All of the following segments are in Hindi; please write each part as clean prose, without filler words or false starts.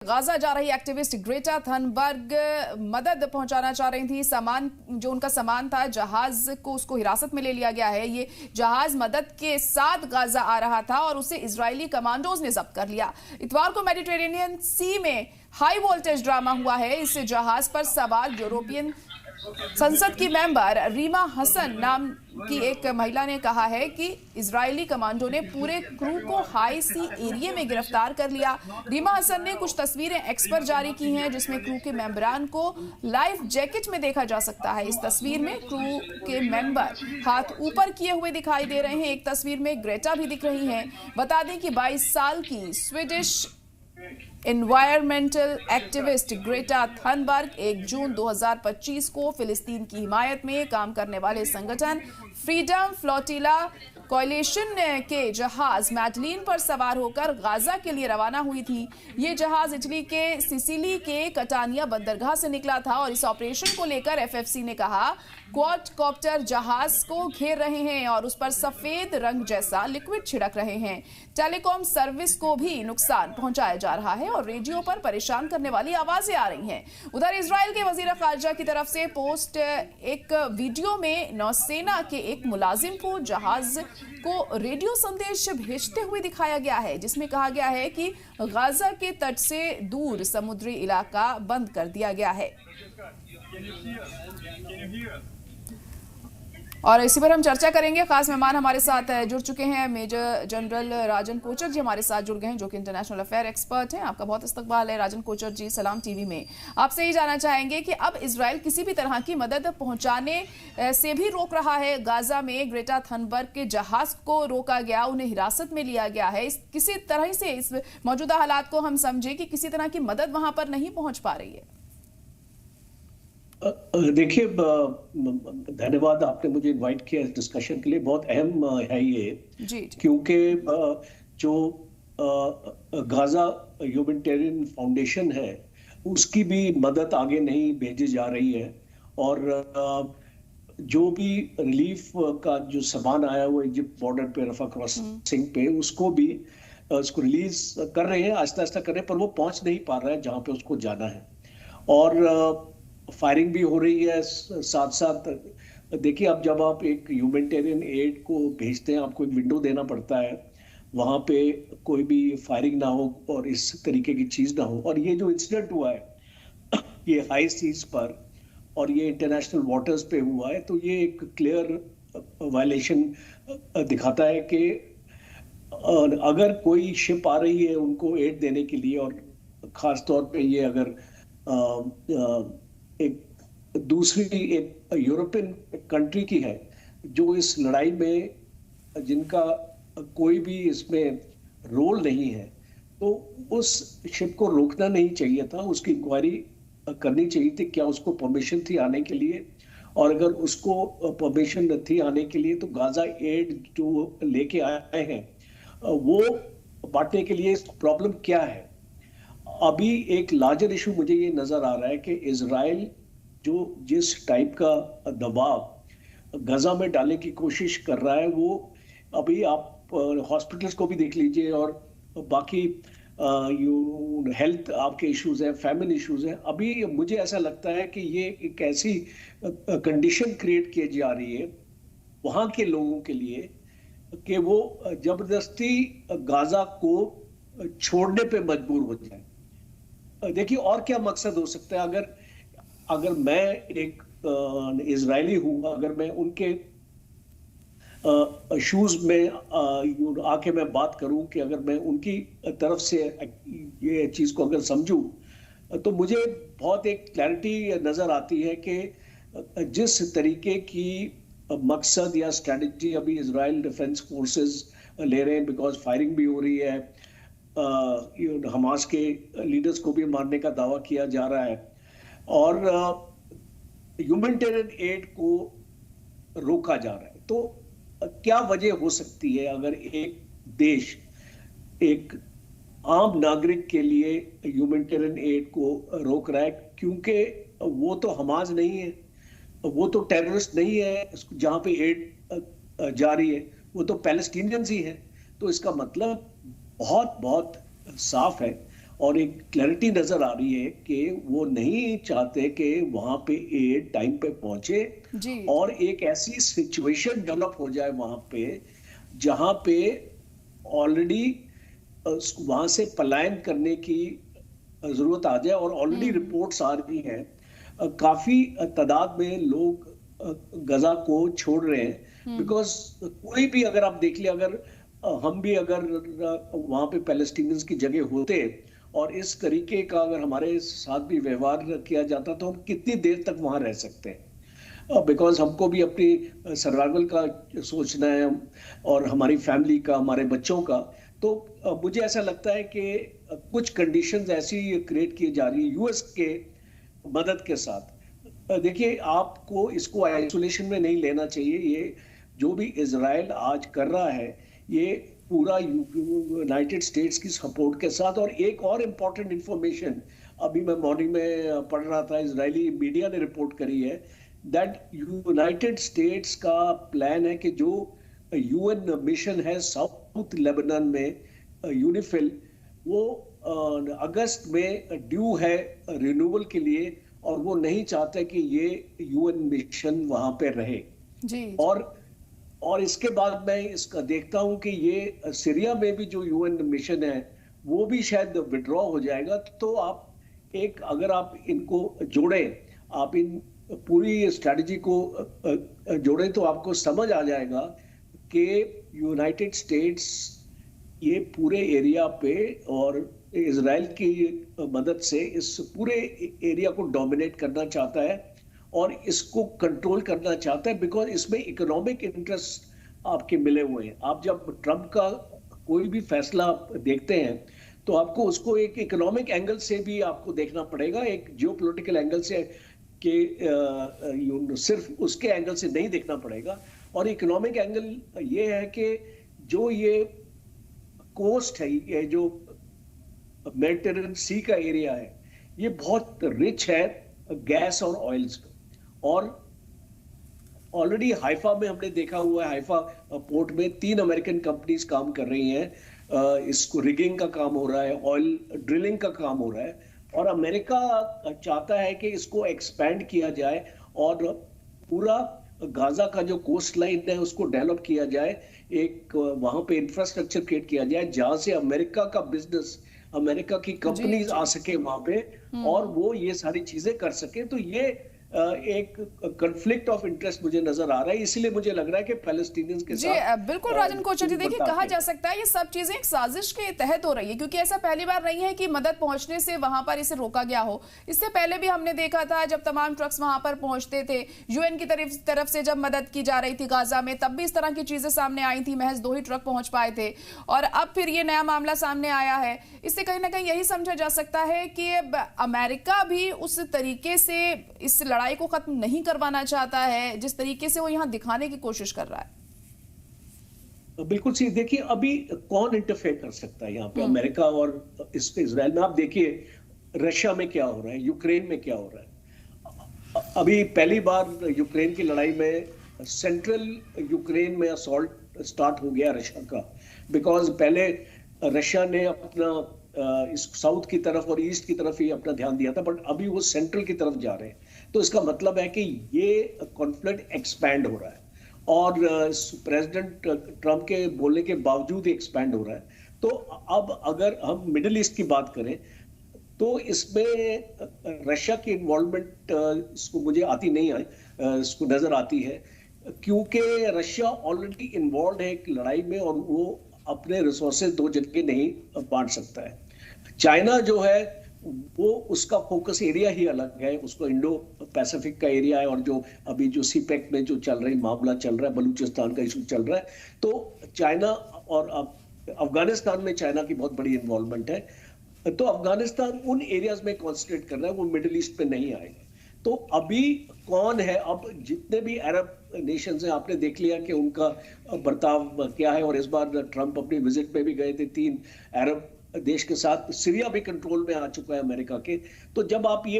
गाजा जा रही एक्टिविस्ट ग्रेटा थनबर्ग मदद पहुंचाना चाह रही थी। जो उनका सामान था जहाज को उसको हिरासत में ले लिया गया है। ये जहाज मदद के साथ गाजा आ रहा था और उसे इजरायली कमांडोज ने जब्त कर लिया। इतवार को मेडिटेरेनियन सी में हाई वोल्टेज ड्रामा हुआ है। इस जहाज पर सवार यूरोपियन संसद की मेंबर रीमा हसन नाम की एक महिला ने कहा है कि इजरायली कमांडो ने पूरे क्रू को हाई सी एरिया में गिरफ्तार कर लिया। रीमा हसन ने कुछ तस्वीरें एक्स पर जारी की हैं जिसमें क्रू के मेंबरान को लाइफ जैकेट में देखा जा सकता है। इस तस्वीर में क्रू के मेंबर हाथ ऊपर किए हुए दिखाई दे रहे हैं। एक तस्वीर में ग्रेटा भी दिख रही है। बता दें कि 22 साल की Swedish environmental activist Greta Thunberg 1 जून 2025 को फिलिस्तीन की हिमायत में काम करने वाले संगठन फ्रीडम फ्लोटिला कोalition के जहाज मैडलीन पर सवार होकर गाजा के लिए रवाना हुई थी। ये जहाज इटली के सिसिली के कटानिया बंदरगाह से निकला था और इस ऑपरेशन को लेकर एफएफसी ने कहा क्वाडकॉप्टर जहाज को घेर रहे हैं और उस पर सफेद रंग जैसा लिक्विड छिड़क रहे हैं। टेलीकॉम सर्विस को भी नुकसान पहुंचाया जा रहा है और रेडियो पर परेशान करने वाली आवाजें आ रही हैं। उधर इजराइल के वजीर खारजा की तरफ से पोस्ट एक वीडियो में नौसेना के एक मुलाजिम को जहाज को रेडियो संदेश भेजते हुए दिखाया गया है जिसमें कहा गया है कि गाजा के तट से दूर समुद्री इलाका बंद कर दिया गया है। और इसी पर हम चर्चा करेंगे। खास मेहमान हमारे साथ जुड़ चुके हैं। मेजर जनरल राजन कोचर जी हमारे साथ जुड़ गए हैं जो कि इंटरनेशनल अफेयर एक्सपर्ट हैं। आपका बहुत इस्तकबाल है राजन कोचर जी, सलाम टीवी में। आपसे ही जानना चाहेंगे कि अब इजराइल किसी भी तरह की मदद पहुंचाने से भी रोक रहा है। गाजा में ग्रेटा थनबर्ग के जहाज को रोका गया, उन्हें हिरासत में लिया गया है। किसी तरह से इस मौजूदा हालात को हम समझे कि किसी तरह की मदद वहां पर नहीं पहुंच पा रही है। देखिए, धन्यवाद आपने मुझे इनवाइट किया इस डिस्कशन के लिए। बहुत अहम है ये जी। क्योंकि जो गाजा ह्यूमैनिटेरियन फाउंडेशन है उसकी भी मदद आगे नहीं भेजी जा रही है और जो भी रिलीफ का जो सामान आया हुआ इजिप्ट बॉर्डर पे रफा क्रॉसिंग पे उसको उसको रिलीज कर रहे हैं, आहिस्ता आहिस्ता कर रहे हैं, पर वो पहुंच नहीं पा रहा है जहां पे उसको जाना है। और फायरिंग भी हो रही है साथ साथ। देखिए, अब जब आप एक ह्यूमैनिटेरियन एड को भेजते हैं आपको एक विंडो देना पड़ता है, वहां पे कोई भी फायरिंग ना हो और इस तरीके की चीज ना हो। और ये जो इंसिडेंट हुआ है ये हाई सीज पर और ये इंटरनेशनल वाटर्स पे हुआ है, तो ये एक क्लियर वायलेशन दिखाता है कि अगर कोई शिप आ रही है उनको एड देने के लिए, और खास तौर पे ये अगर एक दूसरी एक यूरोपियन कंट्री की है जो इस लड़ाई में जिनका कोई भी इसमें रोल नहीं है, तो उस शिप को रोकना नहीं चाहिए था। उसकी इंक्वायरी करनी चाहिए थी, क्या उसको परमिशन थी आने के लिए, और अगर उसको परमिशन थी आने के लिए तो गाजा एड जो लेके आए हैं वो बांटने के लिए प्रॉब्लम क्या है। अभी एक लार्जर इशू मुझे ये नजर आ रहा है कि इजराइल जो जिस टाइप का दबाव गजा में डालने की कोशिश कर रहा है, वो अभी आप हॉस्पिटल्स को भी देख लीजिए और बाकी हेल्थ आपके इश्यूज हैं, फैमिली इश्यूज हैं। अभी मुझे ऐसा लगता है कि ये एक ऐसी कंडीशन क्रिएट की जा रही है वहां के लोगों के लिए कि वो जबरदस्ती गाजा को छोड़ने पे मजबूर हो जाए। देखिए, और क्या मकसद हो सकता है। अगर मैं एक इजरायली हूं, अगर मैं उनके शूज में आके मैं बात करूं कि अगर मैं उनकी तरफ से ये चीज को अगर समझूं तो मुझे बहुत एक क्लैरिटी नजर आती है कि जिस तरीके की मकसद या स्ट्रेटजी अभी इजराइल डिफेंस फोर्सेस ले रहे हैं, बिकॉज फायरिंग भी हो रही है, हमास के लीडर्स को भी मारने का दावा किया जा रहा है और ह्यूमैनिटेरियन एड को रोका जा रहा है। तो क्या वजह हो सकती है अगर एक देश एक आम नागरिक के लिए ह्यूमैनिटेरियन एड को रोक रहा है? क्योंकि वो तो हमास नहीं है, वो तो टेररिस्ट नहीं है जहां पे एड जा रही है, वो तो पैलेस्टीनियंस ही है। तो इसका मतलब बहुत बहुत साफ है और एक क्लैरिटी नजर आ रही है कि वो नहीं चाहते कि वहां पे एड टाइम पे पहुंचे जी और एक ऐसी सिचुएशन डेवलप हो जाए वहां पे जहां पे ऑलरेडी वहां से पलायन करने की जरूरत आ जाए। और ऑलरेडी रिपोर्ट्स आ रही हैं, काफी तादाद में लोग गजा को छोड़ रहे हैं। बिकॉज कोई भी अगर आप देख लिया, अगर हम भी अगर वहां पे पैलेस्टीनियंस की जगह होते और इस तरीके का अगर हमारे साथ भी व्यवहार किया जाता तो हम कितनी देर तक वहां रह सकते हैं। बिकॉज हमको भी अपनी सर्वाइवल का सोचना है और हमारी फैमिली का, हमारे बच्चों का। तो मुझे ऐसा लगता है कि कुछ कंडीशंस ऐसी क्रिएट की जा रही है यूएस के मदद के साथ। देखिए, आपको इसको आइसोलेशन में नहीं लेना चाहिए। ये जो भी इजराइल आज कर रहा है ये पूरा यूनाइटेड स्टेट्स की सपोर्ट के साथ। और एक और इम्पॉर्टेंट इंफॉर्मेशन अभी मैं मॉर्निंग में पढ़ रहा था, इजरायली मीडिया ने रिपोर्ट करी है दैट यूनाइटेड स्टेट्स का प्लान है कि जो यूएन मिशन है साउथ लेबनान में यूनिफिल, वो अगस्त में ड्यू है रिन्यूअल के लिए और वो नहीं चाहते कि ये यूएन मिशन वहां पे रहे। जी और इसके बाद मैं इसका देखता हूं कि ये सीरिया में भी जो यूएन मिशन है वो भी शायद विड्रॉ हो जाएगा। तो आप एक अगर आप इनको जोड़ें, आप इन पूरी स्ट्रैटेजी को जोड़ें तो आपको समझ आ जाएगा कि यूनाइटेड स्टेट्स ये पूरे एरिया पे और इजराइल की मदद से इस पूरे एरिया को डोमिनेट करना चाहता है और इसको कंट्रोल करना चाहता है। बिकॉज इसमें इकोनॉमिक इंटरेस्ट आपके मिले हुए हैं। आप जब ट्रम्प का कोई भी फैसला देखते हैं तो आपको उसको एक इकोनॉमिक एंगल से भी आपको देखना पड़ेगा, एक जियोपॉलिटिकल एंगल से कि सिर्फ उसके एंगल से नहीं देखना पड़ेगा। और इकोनॉमिक एंगल ये है कि जो ये कोस्ट है, ये जो मेडिटेरेनियन सी का एरिया है, ये बहुत रिच है गैस और ऑयल्स। और ऑलरेडी हाइफा में हमने देखा हुआ है, हाइफा पोर्ट में 3 अमेरिकन कंपनीज काम कर रही हैं। इसको रिगिंग का काम हो रहा है, ऑयल ड्रिलिंग का काम हो रहा है। और अमेरिका चाहता है कि इसको एक्सपैंड किया जाए और पूरा गाजा का जो कोस्ट लाइन है उसको डेवलप किया जाए, एक वहां पे इंफ्रास्ट्रक्चर क्रिएट किया जाए जहां से अमेरिका का बिजनेस, अमेरिका की कंपनीज आ सके वहां पे और वो ये सारी चीजें कर सके। तो ये एक कॉन्फ्लिक्ट ऑफ इंटरेस्ट मुझे नजर आ रहा है, इसलिए मुझे लग रहा है कि पैलेस्टीनियंस के साथ बिल्कुल राजन कोचर जी, देखिए कहा जा सकता है ये सब चीजें एक साजिश के तहत हो रही है, क्योंकि ऐसा पहली बार नहीं है कि मदद पहुंचने से वहां पर इसे रोका गया हो। इससे पहले भी हमने देखा था जब तमाम ट्रक्स वहां पर पहुंचते थे यूएन की तरफ से जब मदद की जा रही थी गाजा में, तब भी इस तरह की चीजें सामने आई थी, महज 2 ही ट्रक पहुंच पाए थे। और अब फिर ये नया मामला सामने आया है। इससे कहीं ना कहीं यही समझा जा सकता है कि अमेरिका भी उस तरीके से इस लड़ाई को खत्म नहीं करवाना चाहता है जिस तरीके से वो यहां दिखाने की कोशिश कर रहा है। बिल्कुल सही। देखिए, अभी कौन इंटरफेयर कर सकता है यहाँ पे, अमेरिका और इजराइल में? आप देखिए रशिया में क्या हो रहा है, यूक्रेन में क्या हो रहा है। अभी पहली बार यूक्रेन की लड़ाई में सेंट्रल यूक्रेन में असॉल्ट स्टार्ट हो गया रशिया का। बिकॉज पहले रशिया ने अपना इस साउथ की तरफ और ईस्ट की तरफ ही अपना ध्यान दिया था, बट अभी वो सेंट्रल की तरफ जा रहे हैं। तो इसका मतलब है कि ये कॉन्फ्लिक्ट एक्सपैंड हो रहा है और प्रेसिडेंट ट्रम्प के बोलने के बावजूद एक्सपैंड हो रहा है। तो अब अगर हम मिडिल ईस्ट की बात करें तो इसमें रशिया की इन्वॉल्वमेंट इसको मुझे आती नहीं है, इसको नजर आती है, क्योंकि रशिया ऑलरेडी इन्वॉल्व है एक लड़ाई में और वो अपने रिसोर्सेज 2 जगह नहीं बांट सकता है। चाइना जो है वो उसका फोकस एरिया ही अलग है, उसको इंडो पैसिफिक का एरिया है। और जो अभी जो सीपेक में जो चल रही मामला चल रहा है, बलूचिस्तान का इशू चल रहा है, तो चाइना और अफगानिस्तान में चाइना की बहुत बड़ी इन्वॉल्वमेंट है। तो अफगानिस्तान उन एरियाज में कॉन्सेंट्रेट कर रहा है, वो मिडिल ईस्ट पे नहीं आएगा। तो अभी कौन है, अब जितने भी अरब नेशंस हैं आपने देख लिया कि उनका बर्ताव क्या है। और इस बार ट्रम्प अपनी विजिट पे भी गए थे 3 अरब देश के साथ। सीरिया भी कंट्रोल में आ चुका है अमेरिका के। तो जब आप ये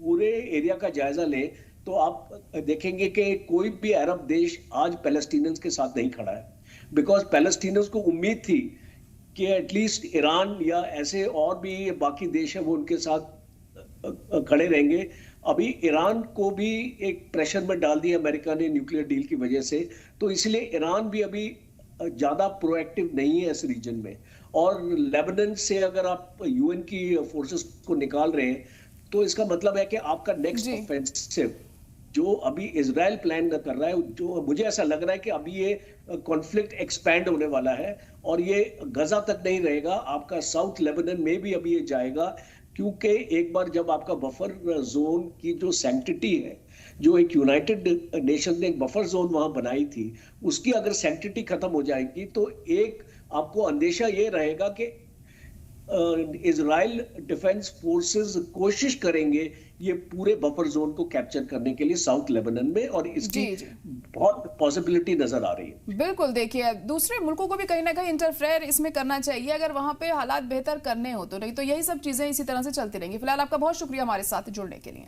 पूरे एरिया का जायजा लें तो आप देखेंगे कि कोई भी अरब देश आज पैलेस्टीनियंस के साथ नहीं खड़ा है। बिकॉज पैलेस्टीनियंस को उम्मीद थी कि एटलीस्ट ईरान या ऐसे और भी बाकी देश है वो उनके साथ खड़े रहेंगे। अभी ईरान को भी एक प्रेशर में डाल दिया अमेरिका ने न्यूक्लियर डील की वजह से, तो इसलिए ईरान भी अभी ज्यादा प्रोएक्टिव नहीं है इस रीजन में। और लेबनान से अगर आप यूएन की फोर्सेस को निकाल रहे हैं तो इसका मतलब है कि आपका नेक्स्ट ऑफेंसिव जो अभी इजराइल प्लान कर रहा है, जो मुझे ऐसा लग रहा है कि अभी ये कॉन्फ्लिक्ट एक्सपैंड होने वाला है और ये गजा तक नहीं रहेगा, आपका साउथ लेबनान में भी अभी ये जाएगा। क्योंकि एक बार जब आपका बफर जोन की जो सैंक्टिटी है, जो एक यूनाइटेड नेशन ने एक बफर जोन वहां बनाई थी, उसकी अगर सैंक्टिटी खत्म हो जाएगी तो एक आपको अंदेशा ये रहेगा कि इजराइल डिफेंस फोर्सेस कोशिश करेंगे ये पूरे बफर जोन को कैप्चर करने के लिए साउथ लेबनान में, और इसकी बहुत पॉसिबिलिटी नजर आ रही है। बिल्कुल, देखिए दूसरे मुल्कों को भी कहीं ना कहीं इंटरफेयर इसमें करना चाहिए अगर वहां पे हालात बेहतर करने हो तो, नहीं तो यही सब चीजें इसी तरह से चलती रहेंगी। फिलहाल आपका बहुत शुक्रिया हमारे साथ जुड़ने के लिए।